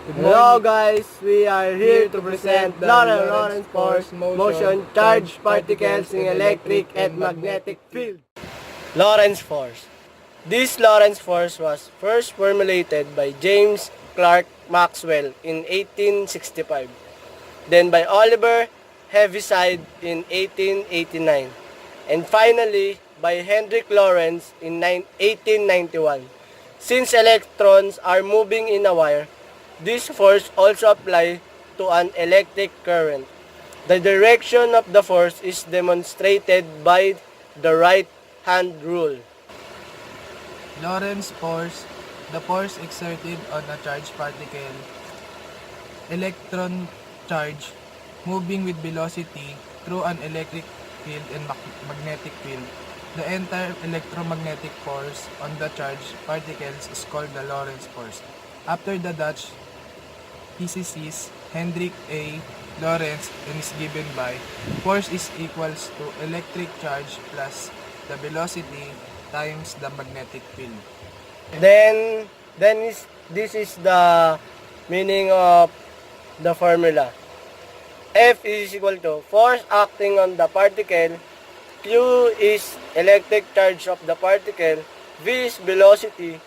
Hello guys, we are here to present the Lorentz force, motion, charge, particles in electric and magnetic field. Lorentz force. This Lorentz force was first formulated by James Clerk Maxwell in 1865, then by Oliver Heaviside in 1889, and finally by Hendrik Lorentz in 1891. Since electrons are moving in a wire, this force also applies to an electric current. The direction of the force is demonstrated by the right-hand rule. Lorentz force, the force exerted on a charged particle, electron charge, moving with velocity through an electric field and magnetic field. The entire electromagnetic force on the charged particles is called the Lorentz force. After the Dutch physicist Hendrik A. Lorentz and is given by force is equals to electric charge plus the velocity times the magnetic field. Then this is the meaning of the formula. F is equal to force acting on the particle, Q is electric charge of the particle, V is velocity,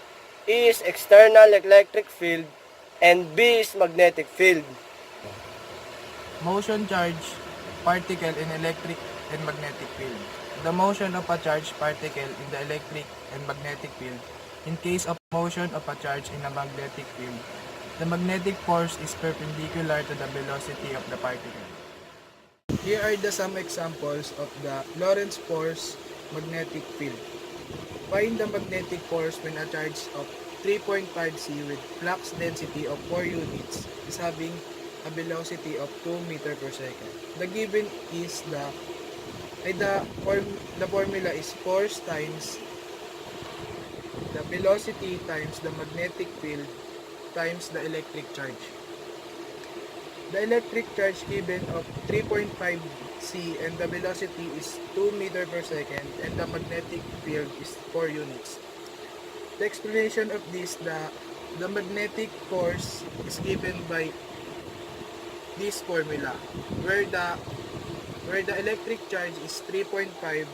E is external electric field, and B is magnetic field. Motion charge particle in electric and magnetic field. The motion of a charged particle in the electric and magnetic field. In case of motion of a charge in a magnetic field, the magnetic force is perpendicular to the velocity of the particle. Here are some examples of the Lorentz force magnetic field. Find the magnetic force when a charge of 3.5 C with flux density of 4 units is having a velocity of 2 meter per second. The given is the formula is force times the velocity times the magnetic field times the electric charge. The electric charge given of 3.5 C and the velocity is 2 meter per second and the magnetic field is 4 units. The explanation of this, the magnetic force is given by this formula where the electric charge is 3.5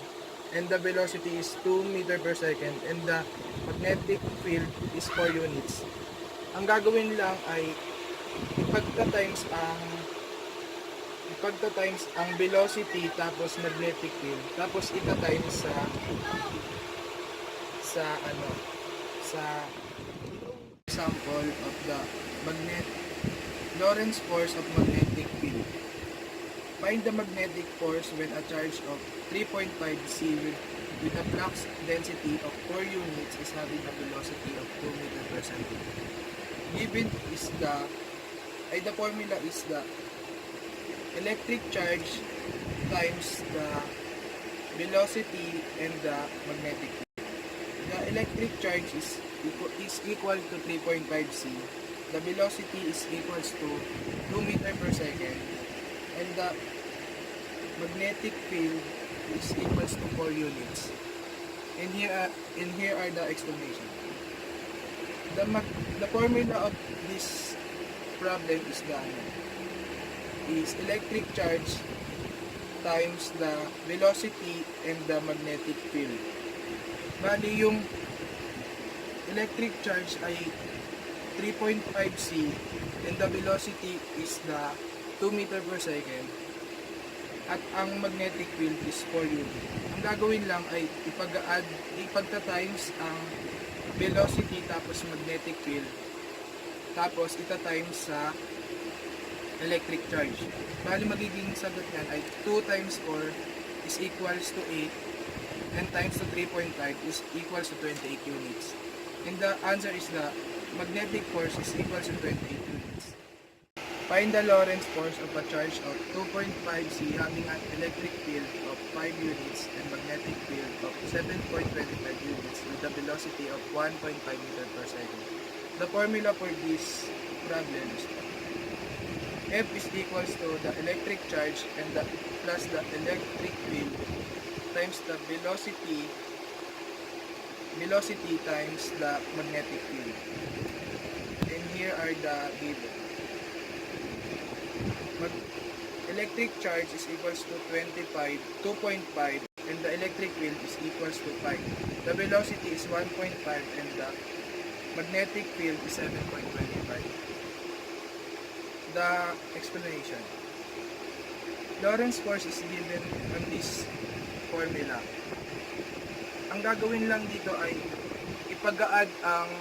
and the velocity is 2 meter per second and the magnetic field is 4 units. Ang gagawin lang ay ipagta-times ang velocity tapos magnetic field tapos ita-times sa example of the Lorentz force of magnetic field. Find the magnetic force when a charge of 3.5 C with a flux density of 4 units is having a velocity of 2 meter per second. Given is the formula is the electric charge times the velocity and the magnetic field. The electric charge is equal to 3.5 C. The velocity is equals to 2 meter per second and the magnetic field is equals to 4 units. And here are the explanation. The formula of this problem is electric charge times the velocity and the magnetic field. Bali yung electric charge ay 3.5 C and the velocity is the 2 meter per second at ang magnetic field is 4 units. Ang gagawin lang ay ipagta-times ang velocity tapos magnetic field tapos ita-times sa electric charge. Bali magiging sagot yan ay 2 times 4 is equals to 8 and times to 3.5 is equals to 28 units. And the answer is the magnetic force is equals to 28 units. Find the Lorentz force of a charge of 2.5 C having an electric field of 5 units and magnetic field of 7.25 units with a velocity of 1.5 meter per second. The formula for this problem is F is equals to the electric charge and plus the electric field times the velocity times the magnetic field. And here here are the given. Electric charge is equals to 2.5 and the electric field is equals to 5. The velocity is 1.5 and the magnetic field is 7.25. The explanation. Lorentz force is given on this formula. Ang gagawin lang dito ay ipag-add ang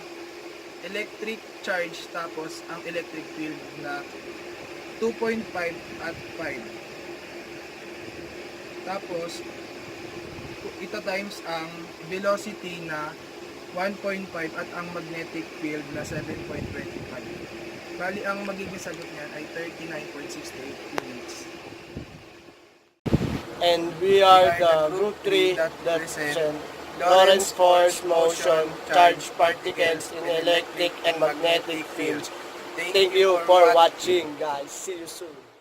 electric charge tapos ang electric field na 2.5 at 5. Tapos ita times ang velocity na 1.5 at ang magnetic field na 7.25. Bali ang magiging sagot niyan ay 39.68 units. And we are the group 3 that present Lorentz force, motion, charge particles in electric and magnetic fields. Thank you for watching, guys. See you soon.